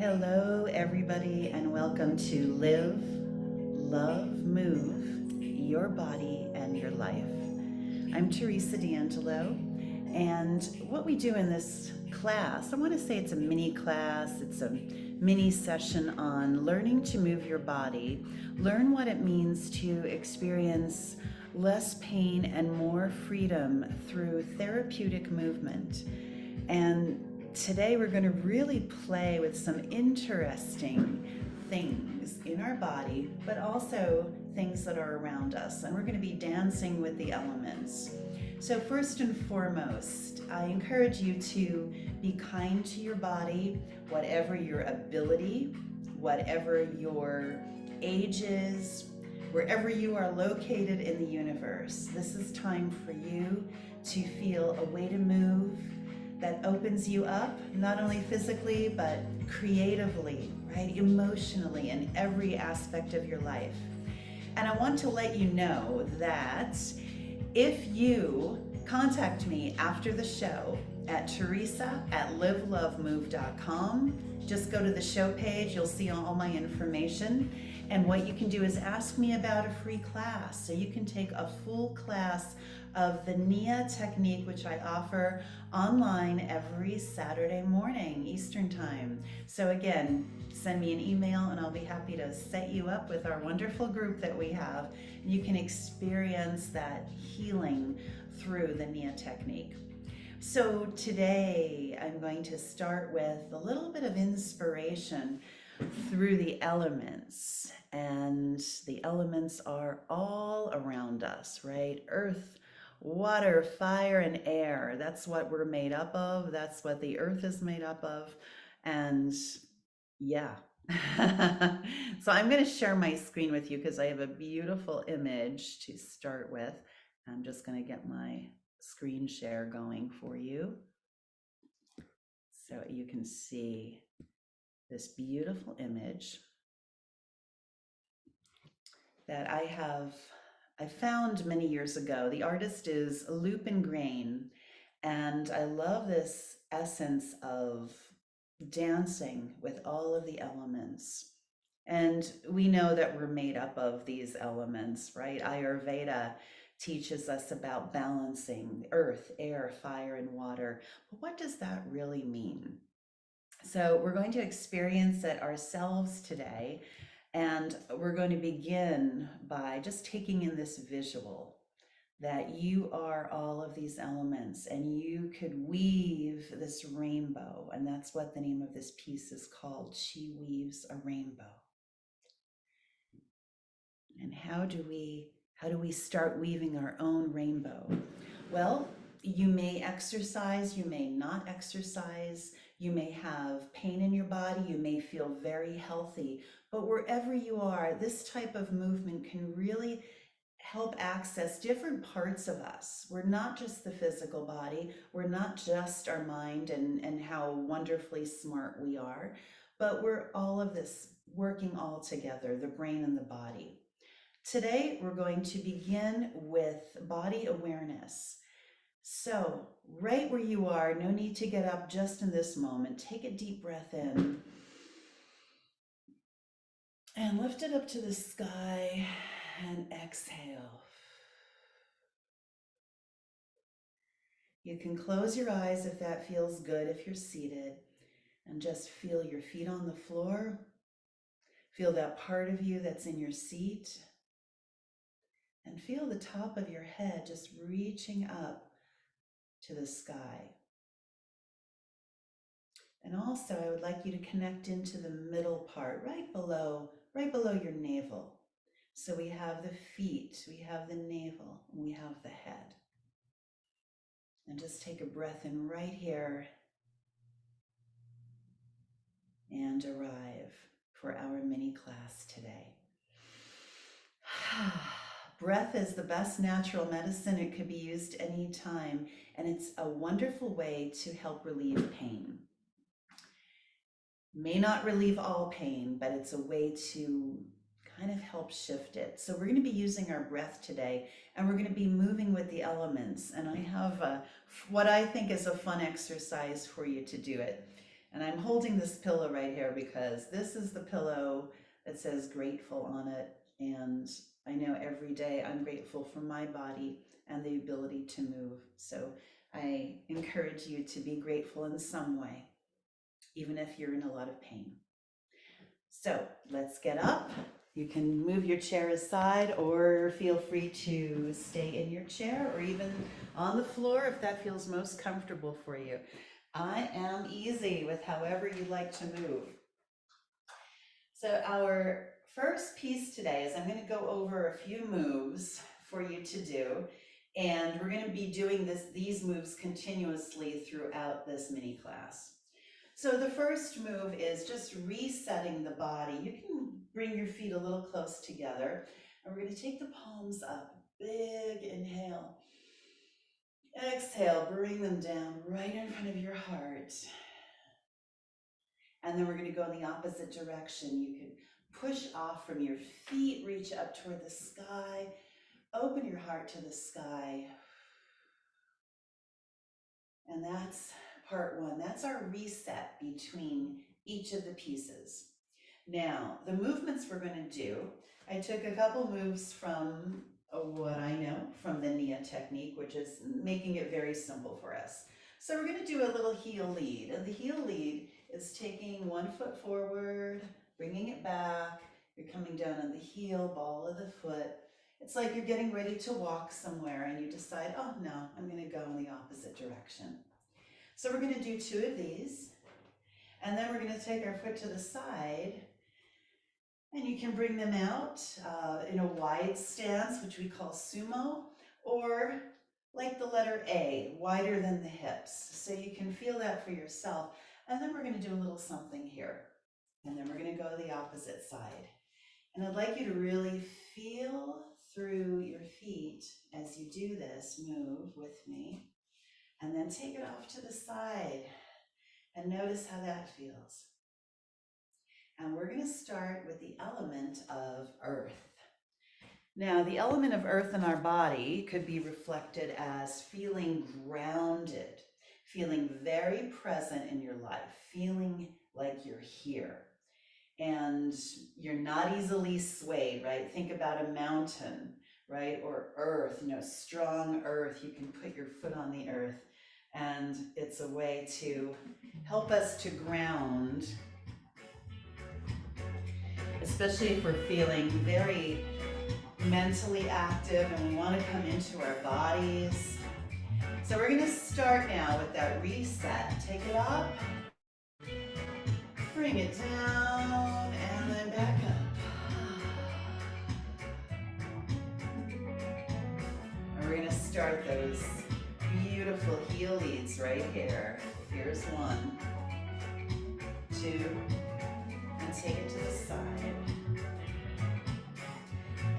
Hello, everybody, and welcome to Live, Love, Move Your Body and Your Life. I'm Teresa D'Angelo, and what we do in this class, I want to say it's a mini class, it's a mini session on learning to move your body, learn what it means to experience less pain and more freedom through therapeutic movement. And today we're going to really play with some interesting things in our body, but also things that are around us. And we're going to be dancing with the elements. So, first and foremost, I encourage you to be kind to your body, whatever your ability, whatever your age is, wherever you are located in the universe. This is time for you to feel a way to move that opens you up, not only physically, but creatively, right? Emotionally, in every aspect of your life. And I want to let you know that if you contact me after the show at teresa@livelovemove.com, just go to the show page, you'll see all my information. And what you can do is ask me about a free class. So you can take a full class of the Nia technique, which I offer online every Saturday morning, Eastern Time. So again, send me an email and I'll be happy to set you up with our wonderful group that we have. And you can experience that healing through the Nia technique. So today I'm going to start with a little bit of inspiration through the elements. And the elements are all around us, right? Earth, water, fire, and air. That's what we're made up of. That's what the earth is made up of. And yeah. So I'm going to share my screen with you because I have a beautiful image to start with. I'm just going to get my screen share going for you so you can see this beautiful image that I found many years ago. The artist is Lupin Grain, and I love this essence of dancing with all of the elements. And we know that we're made up of these elements, right? Ayurveda teaches us about balancing earth, air, fire, and water. But what does that really mean? So we're going to experience it ourselves today. And we're going to begin by just taking in this visual that you are all of these elements and you could weave this rainbow. And that's what the name of this piece is called. She weaves a rainbow. And how do we start weaving our own rainbow? Well, you may exercise, you may not exercise, you may have pain in your body, you may feel very healthy, but wherever you are, this type of movement can really help access different parts of us. We're not just the physical body, we're not just our mind and how wonderfully smart we are, but we're all of this working all together, the brain and the body. Today, we're going to begin with body awareness. So, right where you are, no need to get up just in this moment. Take a deep breath in and lift it up to the sky and exhale. You can close your eyes if that feels good, if you're seated, and just feel your feet on the floor. Feel that part of you that's in your seat. And feel the top of your head just reaching up to the sky. And also, I would like you to connect into the middle part, right below your navel. So we have the feet, we have the navel, and we have the head. And just take a breath in right here and arrive for our mini class today. Breath is the best natural medicine. It could be used anytime, and it's a wonderful way to help relieve pain. May not relieve all pain, but it's a way to kind of help shift it. So we're going to be using our breath today, and we're going to be moving with the elements. And I have what I think is a fun exercise for you to do it. And I'm holding this pillow right here because this is the pillow that says grateful on it. And I know every day I'm grateful for my body and the ability to move. So I encourage you to be grateful in some way, even if you're in a lot of pain. So let's get up. You can move your chair aside or feel free to stay in your chair or even on the floor if that feels most comfortable for you. I am easy with however you like to move. So our first piece today is I'm going to go over a few moves for you to do, and we're going to be doing these moves continuously throughout this mini class. So the first move is just resetting the body. You can bring your feet a little close together, and we're going to take the palms up. Big inhale. Exhale, bring them down right in front of your heart. And then we're going to go in the opposite direction. You can push off from your feet, reach up toward the sky, open your heart to the sky. And that's part one. That's our reset between each of the pieces. Now, the movements we're going to do, I took a couple moves from what I know from the Nia technique, which is making it very simple for us. So we're going to do a little heel lead. And the heel lead is taking one foot forward, bringing it back. You're coming down on the heel, ball of the foot. It's like you're getting ready to walk somewhere and you decide, oh no, I'm going to go in the opposite direction. So we're going to do two of these. And then we're going to take our foot to the side. And you can bring them out in a wide stance, which we call sumo, or like the letter A, wider than the hips. So you can feel that for yourself. And then we're going to do a little something here. And then we're going to go to the opposite side. And I'd like you to really feel through your feet as you do this move with me. And then take it off to the side and notice how that feels. And we're going to start with the element of earth. Now, the element of earth in our body could be reflected as feeling grounded, feeling very present in your life, feeling like you're here. And you're not easily swayed, right? Think about a mountain, right? Or earth, strong earth. You can put your foot on the earth. And it's a way to help us to ground, especially if we're feeling very mentally active and we want to come into our bodies. So we're going to start now with that reset. Take it up, bring it down, and then back up. And we're going to start those beautiful heel leads right here. Here's 1, 2, and take it to the side.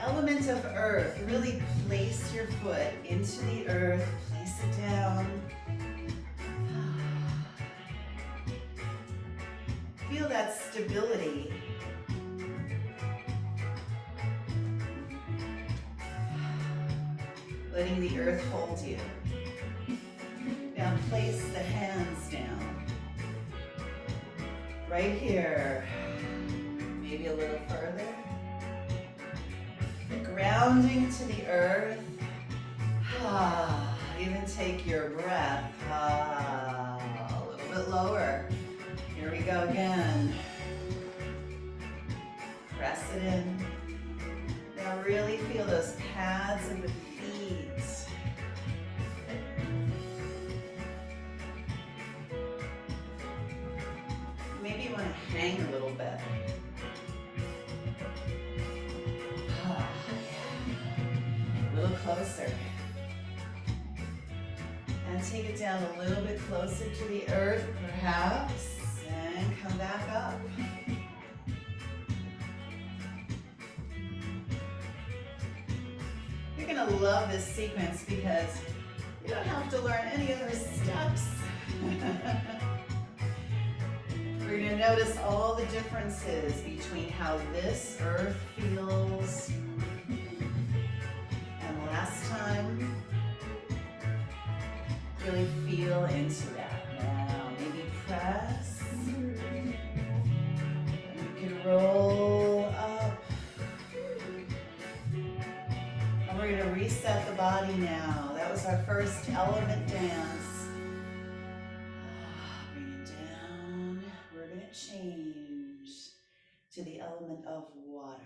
Element of earth, really place your foot into the earth, place it down. Feel that stability. Letting the earth hold you. Now place the hands down. Right here. Maybe a little further. Grounding to the earth. Even take your breath. A little bit lower. Here we go again. Press it in. Now really feel those pads of the feet. Maybe you want to hang a little bit. A little closer. And take it down a little bit closer to the earth, perhaps, and come back up. You're going to love this sequence because you don't have to learn any other steps. We're going to notice all the differences between how this earth feels and last time. Really feel into that. Now, maybe press reset the body now. That was our first element dance. Bring it down. We're going to change to the element of water.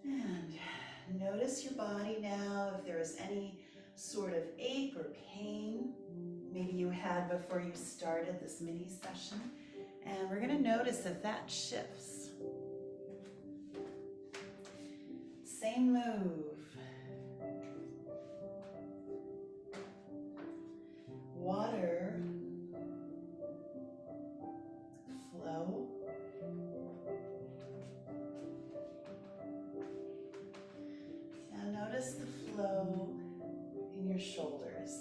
And notice your body now, if there is any sort of ache or pain maybe you had before you started this mini session. And we're going to notice if that shifts. Same move. Water, flow. Now notice the flow in your shoulders.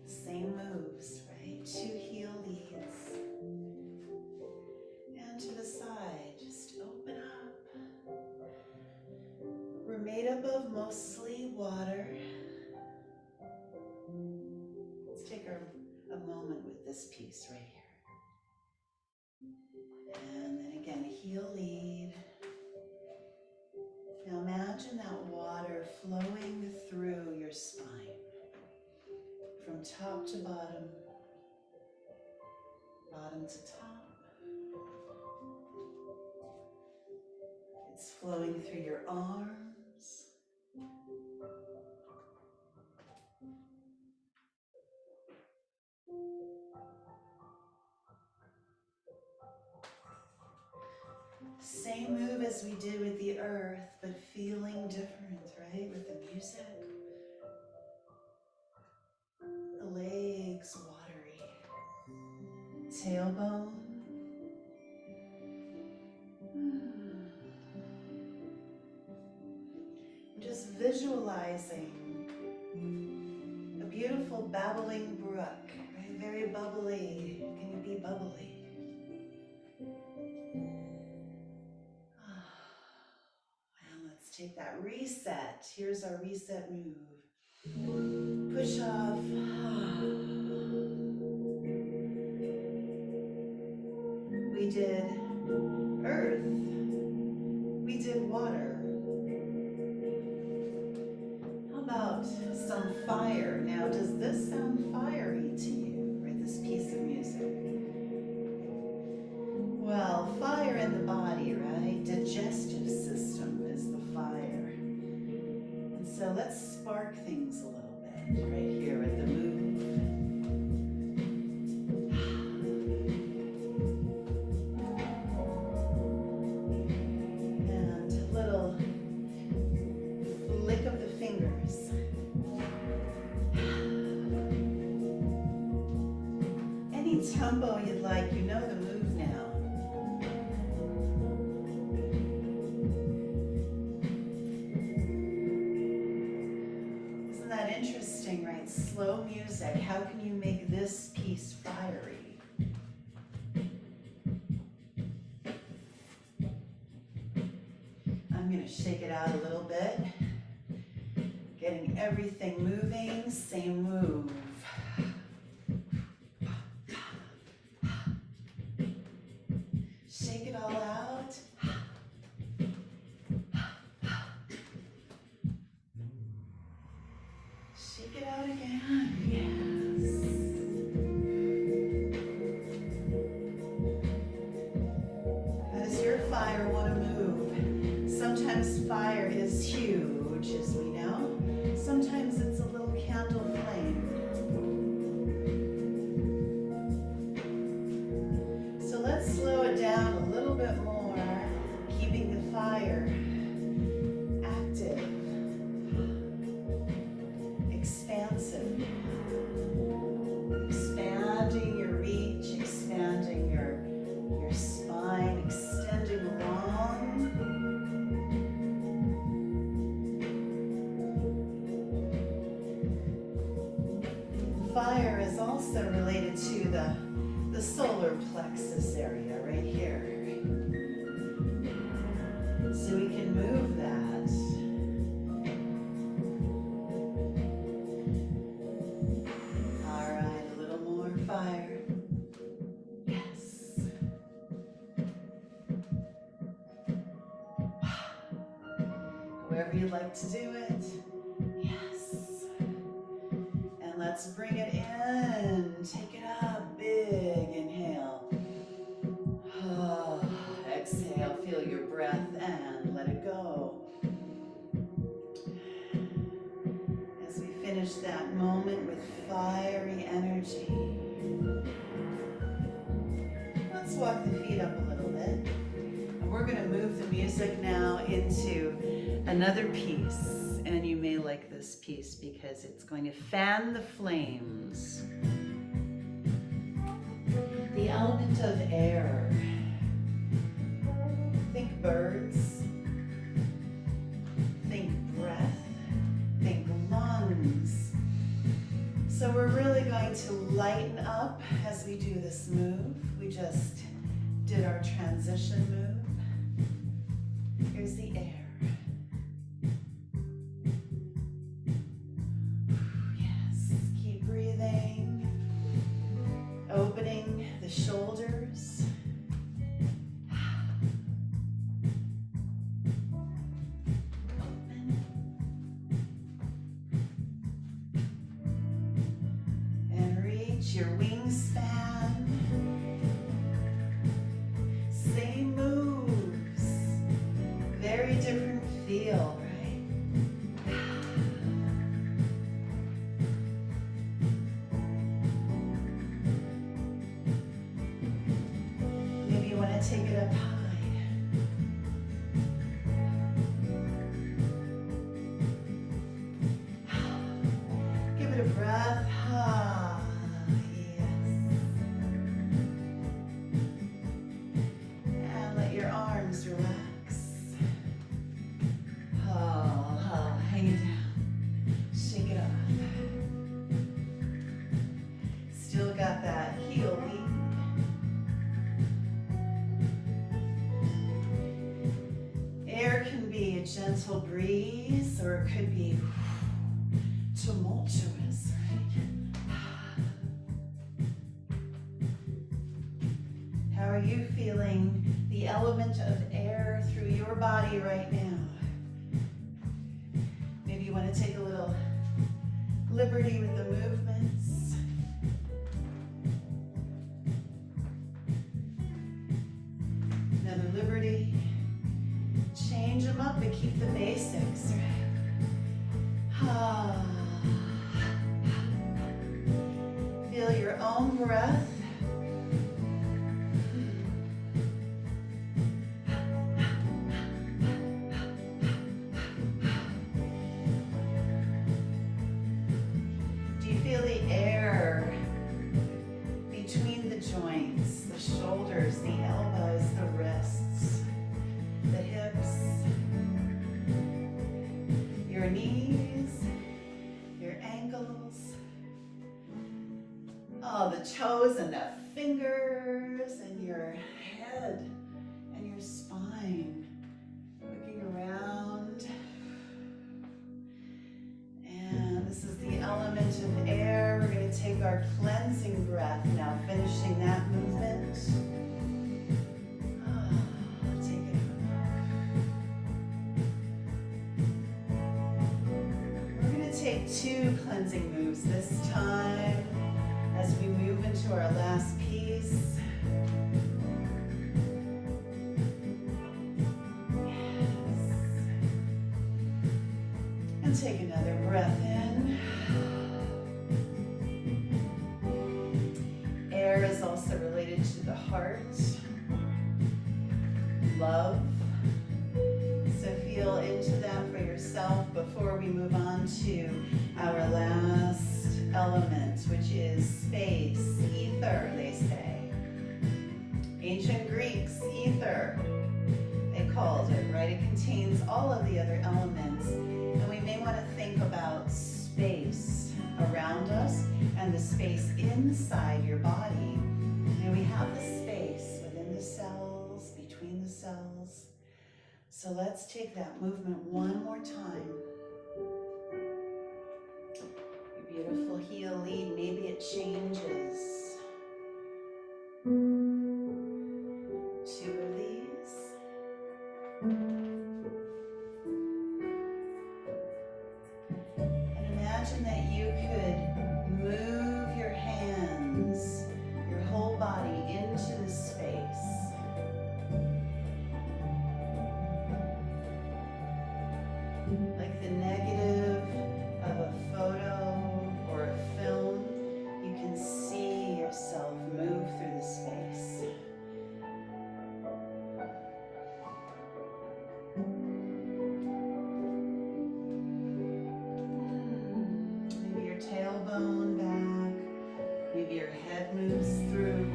Same moves, right? 2 heel leads. And to the side, just open up. We're made up of mostly water. Let's take a moment with this piece right here. And then again, heel lead. Now imagine that water flowing through your spine, from top to bottom, bottom to top. It's flowing through your arms. Same move as we did with the earth, but feeling different, right? With the music. The legs watery. Tailbone. Just visualizing a beautiful babbling brook, right? Very bubbly. Can you be bubbly? And let's take that reset. Here's our reset move. Push off. We did earth. We did water. How about some fire? Now, does this sound fiery to you, right? This piece of music? Well, fire in the body, right? Digestive system is the fire. And so let's spark things a little bit right here with the move. And a little flick of the fingers. Any tempo you'd like, you know the move now. Isn't that interesting, right? Slow music. How can you make this piece fiery? I'm going to shake it out a little bit. Getting everything moving, same move. Shake it all out. Shake it out again. Yes. How does your fire want to move? Sometimes fire is huge, as we know. Sometimes it's a little candle flame. So let's slow it down a little bit more, keeping the fire active, expansive, expanding your reach, expanding your spine, extending long. Fire is also related to the solar plexus area right here. So we can move that. All right, a little more fire. Yes. however you like to do it. Yes. And let's bring it in. Take it up. Big inhale. Exhale. Feel your breath and let it go. As we finish that moment with fiery energy, let's walk the feet up a little bit. And we're going to move the music now into another piece. And you may like this piece because it's going to fan the flames. The element of air. Think birds. Think breath. Think lungs. So we're really going to lighten up as we do this move. We just did our transition move. Here's the air. Yes, keep breathing. Opening the shoulders. Open. And reach your wingspan. Same moves. Very different feel, right? Maybe you want to take it up high. Give it a breath. Yes. And let your arms relax. Hang it down. Shake it off. Still got that heel lead. Air can be a gentle breeze, or it could be tumultuous, right? How are you feeling the element of air through your body right now? Maybe you want to take a little liberty with the movements. Another liberty. Change them up, but keep the basics, right? Feel your own breath. Do you feel the air between the joints, the shoulders, the elbows, the wrists, the hips, your knees, your ankles, the toes and the fingers, and your head and your spine. Looking around. And this is the element of air. We're going to take our cleansing breath now, finishing that movement. Take it out. We're going to take 2 cleansing moves this time as we move into our last piece. Yes. And take another breath in. Air is also related to the heart, love. So feel into that for yourself before we move on to our last element, which is space, ether, they say. Ancient Greeks, ether, they called it, right? It contains all of the other elements. And we may want to think about space around us and the space inside your body. And we have the space within the cells, between the cells. So let's take that movement one more time. Your beautiful heel lead, maybe it changes. 2 of these. imagine that you could move your hands, your whole body into the space. Like the negative of a photo or a film, you can see yourself move through the space. Maybe your tailbone back, maybe your head moves through.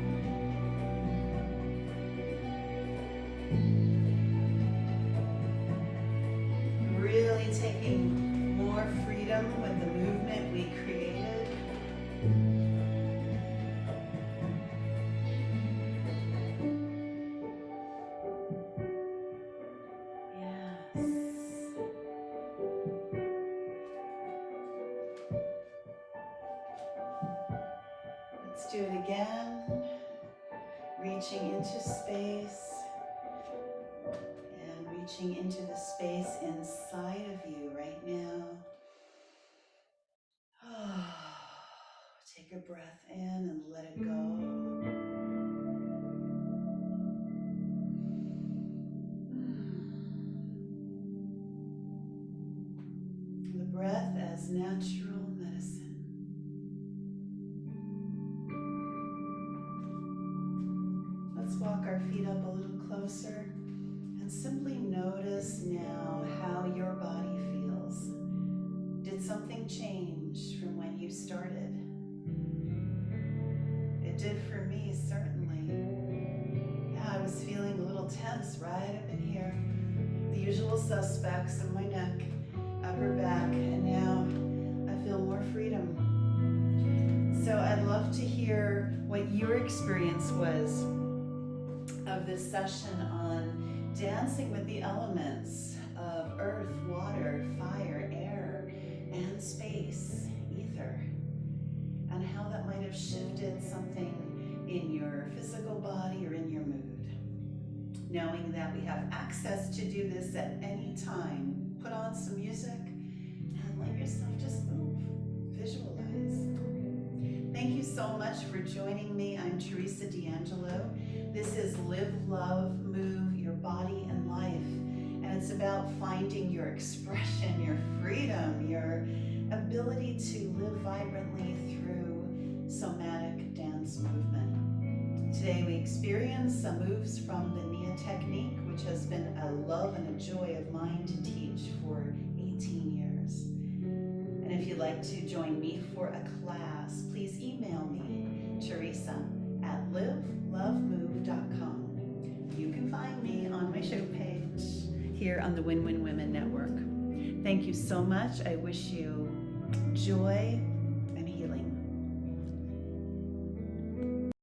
Really taking more freedom with the movement we created. Yes. Let's do it again. Reaching into space. Reaching into the space inside of you right now. Oh, take a breath in and let it go. The breath as natural medicine. Let's walk our feet up a little closer. And simply notice now how your body feels. Did something change from when you started? It did for me, certainly. Yeah, I was feeling a little tense right up in here. The usual suspects in my neck, upper back, and now I feel more freedom. So I'd love to hear what your experience was of this session on dancing with the elements of earth, water, fire, air, and space, ether, and how that might have shifted something in your physical body or in your mood. Knowing that we have access to do this at any time, put on some music and let yourself just move, visualize. Thank you so much for joining me. I'm Teresa D'Angelo. This is Live, Love, Move Your Body and Life. And it's about finding your expression, your freedom, your ability to live vibrantly through somatic dance movement. Today we experience some moves from the Nia technique, which has been a love and a joy of mine to teach for 18 years. And if you'd like to join me for a class, please email me, teresa@livelovemove.com. You can find me on my show page here on the Win-Win Women Network. Thank you so much. I wish you joy,